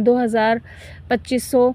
2000 2500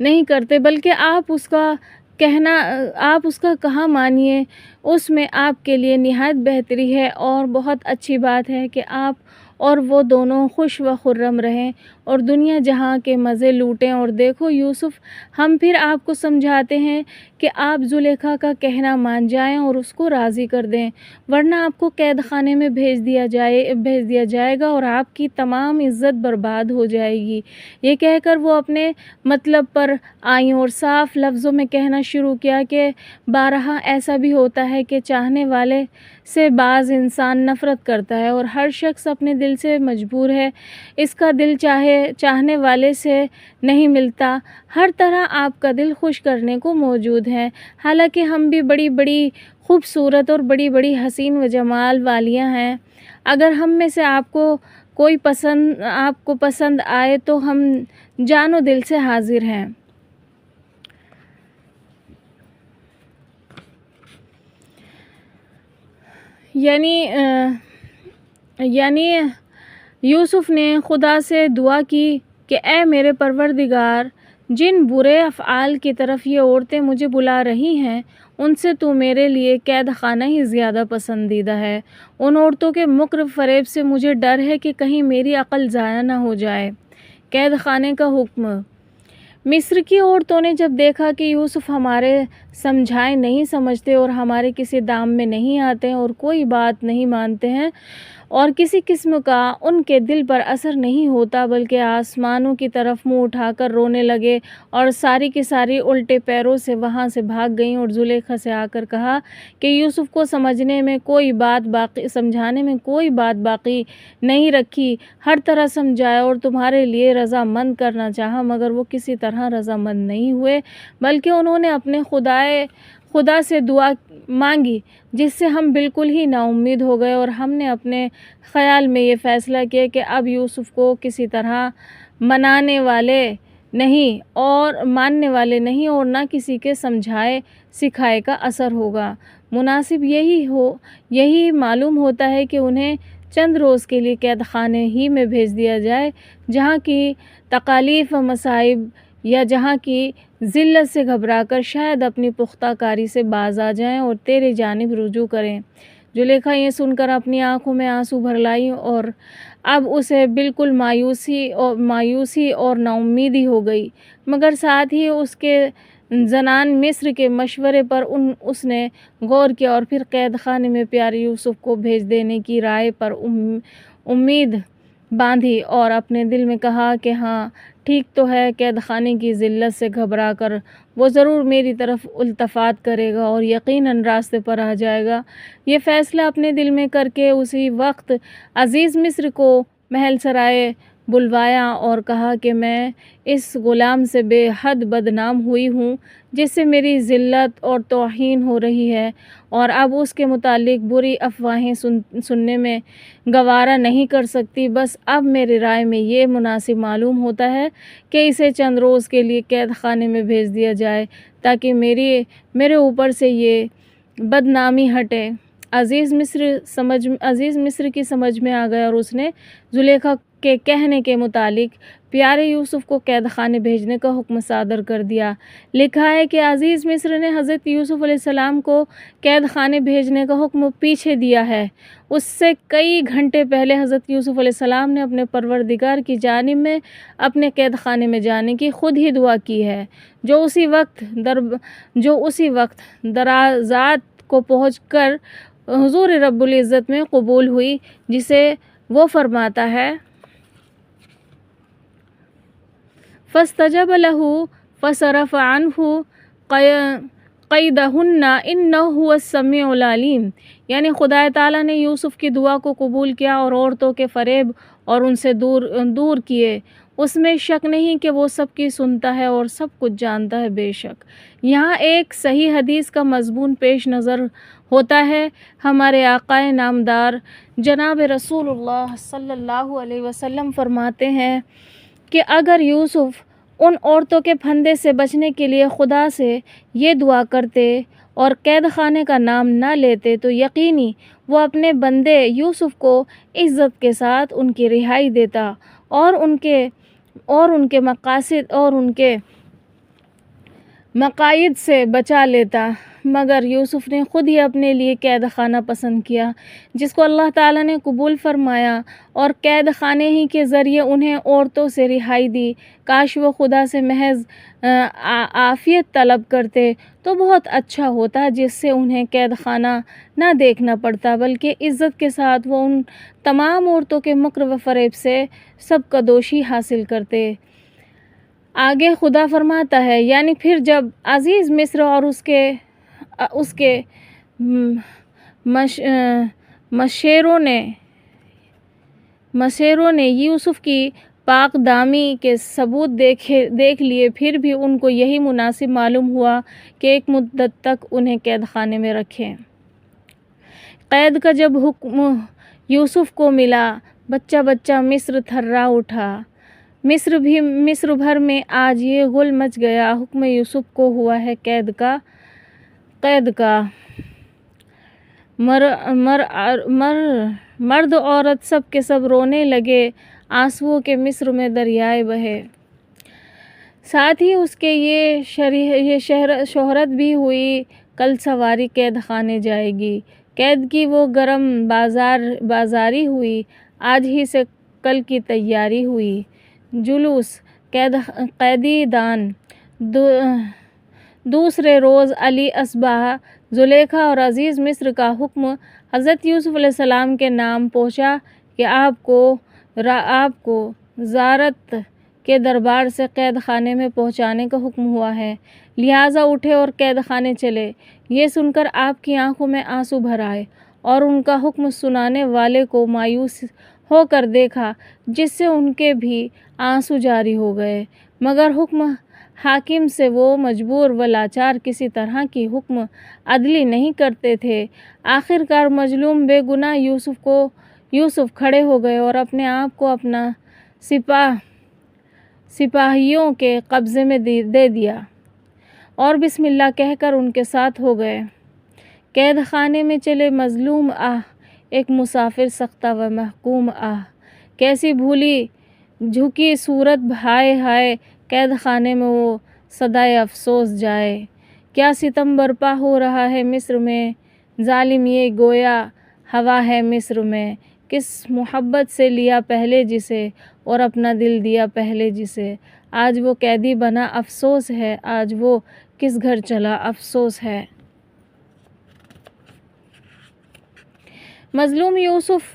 نہیں کرتے، بلکہ آپ اس کا کہا مانیے، اس میں آپ کے لیے نہایت بہتری ہے اور بہت اچھی بات ہے کہ آپ اور وہ دونوں خوش و خرم رہیں اور دنیا جہاں کے مزے لوٹیں۔ اور دیکھو یوسف، ہم پھر آپ کو سمجھاتے ہیں کہ آپ زلیخا کا کہنا مان جائیں اور اس کو راضی کر دیں، ورنہ آپ کو قید خانے میں بھیج دیا جائے گا اور آپ کی تمام عزت برباد ہو جائے گی۔ یہ کہہ کر وہ اپنے مطلب پر آئیں اور صاف لفظوں میں کہنا شروع کیا کہ بارہا ایسا بھی ہوتا ہے کہ چاہنے والے سے بعض انسان نفرت کرتا ہے اور ہر شخص اپنے دل سے مجبور ہے، اس کا دل چاہنے والے سے نہیں ملتا۔ ہر طرح آپ کا دل خوش کرنے کو موجود ہے، حالانکہ ہم بھی بڑی بڑی خوبصورت اور بڑی بڑی حسین و جمال والیاں ہیں۔ اگر ہم میں سے آپ کو پسند آئے تو ہم جان و دل سے حاضر ہیں۔ یعنی یوسف نے خدا سے دعا کی کہ اے میرے پروردگار، جن برے افعال کی طرف یہ عورتیں مجھے بلا رہی ہیں، ان سے تو میرے لیے قید خانہ ہی زیادہ پسندیدہ ہے۔ ان عورتوں کے مکر فریب سے مجھے ڈر ہے کہ کہیں میری عقل ضائع نہ ہو جائے۔ قید خانے کا حکم۔ مصر کی عورتوں نے جب دیکھا کہ یوسف ہمارے سمجھائے نہیں سمجھتے اور ہمارے کسی دام میں نہیں آتے اور کوئی بات نہیں مانتے ہیں اور کسی قسم کا ان کے دل پر اثر نہیں ہوتا، بلکہ آسمانوں کی طرف منہ اٹھا کر رونے لگے اور ساری کی ساری الٹے پیروں سے وہاں سے بھاگ گئیں اور زلیخا سے آ کر کہا کہ یوسف کو سمجھانے میں کوئی بات باقی نہیں رکھی، ہر طرح سمجھایا اور تمہارے لیے رضامند کرنا چاہا، مگر وہ کسی طرح رضامند نہیں ہوئے، بلکہ انہوں نے اپنے خدا سے دعا مانگی، جس سے ہم بالکل ہی نا امید ہو گئے اور ہم نے اپنے خیال میں یہ فیصلہ کیا کہ اب یوسف کو کسی طرح ماننے والے نہیں اور نہ کسی کے سمجھائے سکھائے کا اثر ہوگا۔ مناسب یہی معلوم ہوتا ہے کہ انہیں چند روز کے لیے قید خانے ہی میں بھیج دیا جائے، جہاں کی تکالیف و مصائب یا جہاں کی ذلت سے گھبرا کر شاید اپنی پختہ کاری سے باز آ جائیں اور تیری جانب رجوع کریں۔ زلیخا یہ سن کر اپنی آنکھوں میں آنسو بھر لائی اور اب اسے بالکل مایوسی اور نا امیدی ہو گئی، مگر ساتھ ہی اس کے زنان مصر کے مشورے پر اس نے غور کیا اور پھر قید خانے میں پیارے یوسف کو بھیج دینے کی رائے پر امید باندھی اور اپنے دل میں کہا کہ ہاں ٹھیک تو ہے، قید خانے کی ذلت سے گھبرا کر وہ ضرور میری طرف التفات کرے گا اور یقیناً راستے پر آ جائے گا۔ یہ فیصلہ اپنے دل میں کر کے اسی وقت عزیز مصر کو محل سرائے بلوایا اور کہا کہ میں اس غلام سے بے حد بدنام ہوئی ہوں جس سے میری ذلت اور توہین ہو رہی ہے، اور اب اس کے متعلق بری افواہیں سننے میں گوارا نہیں کر سکتی۔ بس اب میری رائے میں یہ مناسب معلوم ہوتا ہے کہ اسے چند روز کے لیے قید خانے میں بھیج دیا جائے تاکہ میرے اوپر سے یہ بدنامی ہٹے۔ عزیز مصر کی سمجھ میں آ گیا اور اس نے زلیخا کے کہنے کے مطابق پیارے یوسف کو قید خانے بھیجنے کا حکم صادر کر دیا۔ لکھا ہے کہ عزیز مصر نے حضرت یوسف علیہ السلام کو قید خانے بھیجنے کا حکم پیچھے دیا ہے۔ اس سے کئی گھنٹے پہلے حضرت یوسف علیہ السلام نے اپنے پروردگار کی جانب میں اپنے قید خانے میں جانے کی خود ہی دعا کی ہے، جو اسی وقت درازات کو پہنچ کر حضور رب العزت میں قبول ہوئی، جسے وہ فرماتا ہے فَاسْتَجَابَ لَهُ فَصَرَفَ عَنْهُ قَيْدَهُنَّ إِنَّهُ هُوَ السَّمِيعُ الْعَلِيمُ، یعنی خدا تعالیٰ نے یوسف کی دعا کو قبول کیا اور عورتوں کے فریب اور ان سے دور کیے۔ اس میں شک نہیں کہ وہ سب کی سنتا ہے اور سب کچھ جانتا ہے۔ بے شک یہاں ایک صحیح حدیث کا مضمون پیش نظر ہوتا ہے۔ ہمارے آقا نامدار جناب رسول اللہ صلی اللہ علیہ وسلم فرماتے ہیں کہ اگر یوسف ان عورتوں کے پھندے سے بچنے کے لیے خدا سے یہ دعا کرتے اور قید خانے کا نام نہ لیتے تو یقینی وہ اپنے بندے یوسف کو عزت کے ساتھ ان کی رہائی دیتا اور ان کے مقاصد اور ان کے مقائد سے بچا لیتا، مگر یوسف نے خود ہی اپنے لیے قید خانہ پسند کیا، جس کو اللہ تعالیٰ نے قبول فرمایا اور قید خانے ہی کے ذریعے انہیں عورتوں سے رہائی دی۔ کاش وہ خدا سے محض عافیت طلب کرتے تو بہت اچھا ہوتا، جس سے انہیں قید خانہ نہ دیکھنا پڑتا، بلکہ عزت کے ساتھ وہ ان تمام عورتوں کے مکر و فریب سے سبکدوشی حاصل کرتے۔ آگے خدا فرماتا ہے، یعنی پھر جب عزیز مصر اور اس کے مشیروں نے یوسف کی پاک دامی کے ثبوت دیکھ لیے، پھر بھی ان کو یہی مناسب معلوم ہوا کہ ایک مدت تک انہیں قید خانے میں رکھیں۔ قید کا جب حکم یوسف کو ملا، بچہ بچہ مصر تھرا اٹھا۔ مصر بھر میں آج یہ غل مچ گیا، حکم یوسف کو ہوا ہے قید کا۔ مرد عورت سب کے سب رونے لگے، آنسوؤں کے مصر میں دریائے بہے۔ ساتھ ہی اس کے یہ شہرت بھی ہوئی، کل سواری قید خانے جائے گی۔ قید کی وہ گرم بازاری ہوئی، آج ہی سے کل کی تیاری ہوئی۔ جلوس قیدی دان۔ دوسرے روز علی اصبح زلیخا اور عزیز مصر کا حکم حضرت یوسف علیہ السلام کے نام پہنچا کہ آپ کو زیارت کے دربار سے قید خانے میں پہنچانے کا حکم ہوا ہے، لہٰذا اٹھے اور قید خانے چلے۔ یہ سن کر آپ کی آنکھوں میں آنسو بھر آئے اور ان کا حکم سنانے والے کو مایوس ہو کر دیکھا، جس سے ان کے بھی آنسو جاری ہو گئے، مگر حکم حاکم سے وہ مجبور و لاچار کسی طرح کی حکم عدلی نہیں کرتے تھے۔ آخر کار مظلوم بے گناہ یوسف کھڑے ہو گئے اور اپنے آپ کو اپنا سپاہیوں کے قبضے میں دے دیا اور بسم اللہ کہہ کر ان کے ساتھ ہو گئے۔ قید خانے میں چلے مظلوم آہ، ایک مسافر سختہ و محکوم آہ، کیسی بھولی جھکی صورت ہائے ہائے، قید خانے میں وہ صدائے افسوس جائے۔ کیا ستم برپا ہو رہا ہے مصر میں، ظالم یہ گویا ہوا ہے مصر میں، کس محبت سے لیا پہلے جسے اور اپنا دل دیا پہلے جسے، آج وہ قیدی بنا افسوس ہے، آج وہ کس گھر چلا افسوس ہے۔ مظلوم یوسف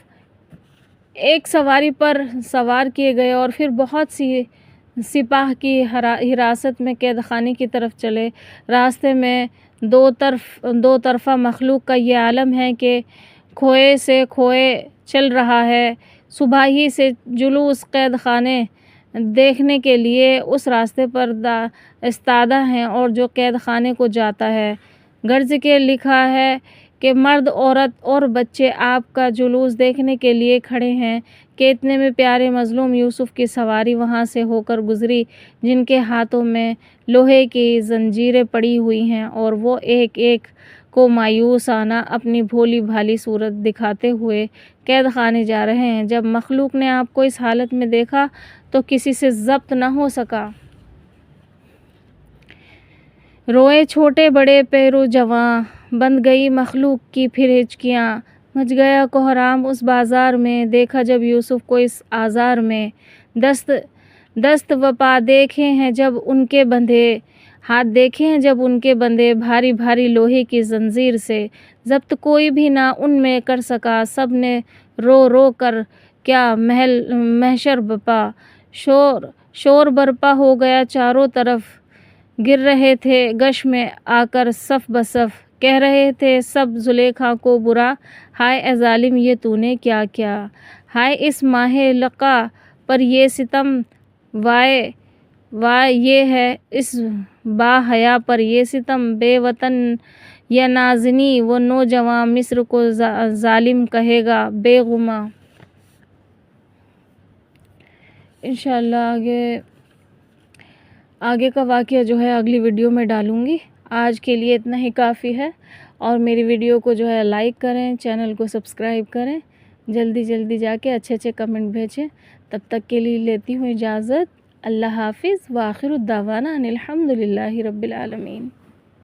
ایک سواری پر سوار کیے گئے اور پھر بہت سی سپاہ کی حراست میں قید خانے کی طرف چلے۔ راستے میں دو طرفہ مخلوق کا یہ عالم ہے کہ کھوئے سے کھوئے چل رہا ہے۔ صبح ہی سے جلوس قید خانے دیکھنے کے لیے اس راستے پر استادہ ہیں، اور جو قید خانے کو جاتا ہے غرض کے لکھا ہے کہ مرد عورت اور بچے آپ کا جلوس دیکھنے کے لیے کھڑے ہیں کہ اتنے میں پیارے مظلوم یوسف کی سواری وہاں سے ہو کر گزری، جن کے ہاتھوں میں لوہے کی زنجیریں پڑی ہوئی ہیں، اور وہ ایک ایک کو مایوسانہ اپنی بھولی بھالی صورت دکھاتے ہوئے قید خانے جا رہے ہیں۔ جب مخلوق نے آپ کو اس حالت میں دیکھا تو کسی سے ضبط نہ ہو سکا۔ روئے چھوٹے بڑے پیرو جواں، بند گئی مخلوق کی پھر ہچکیاں، مچ گیا کوہرام اس بازار میں، دیکھا جب یوسف کو اس آزار میں، دست و پا دیکھے ہیں جب ان کے بندھے، ہاتھ دیکھے ہیں جب ان کے بندھے، بھاری بھاری لوہے کی زنجیر سے، ضبط کوئی بھی نہ ان میں کر سکا، سب نے رو رو کر کیا محشر بپا، شور برپا ہو گیا چاروں طرف، گر رہے تھے گش میں آ کر صف بصف، کہہ رہے تھے سب زلیخا کو برا، ہائے اے ظالم یہ تو نے کیا کیا، ہائے اس ماہ لقا پر یہ ستم، وائے یہ ہے اس با حیا پر یہ ستم، بے وطن یا نازنی وہ نوجواں مصر کو ظالم کہے گا بے گماں۔ انشاءاللہ آگے کا واقعہ جو ہے اگلی ویڈیو میں ڈالوں گی۔ آج کے لیے اتنا ہی کافی ہے، اور میری ویڈیو کو جو ہے لائک کریں، چینل کو سبسکرائب کریں، جلدی جا کے اچھے کمنٹ بھیجیں۔ تب تک کے لیے لیتی ہوں اجازت، اللہ حافظ، وآخر الدعوانا ان الحمد للہ رب العالمین۔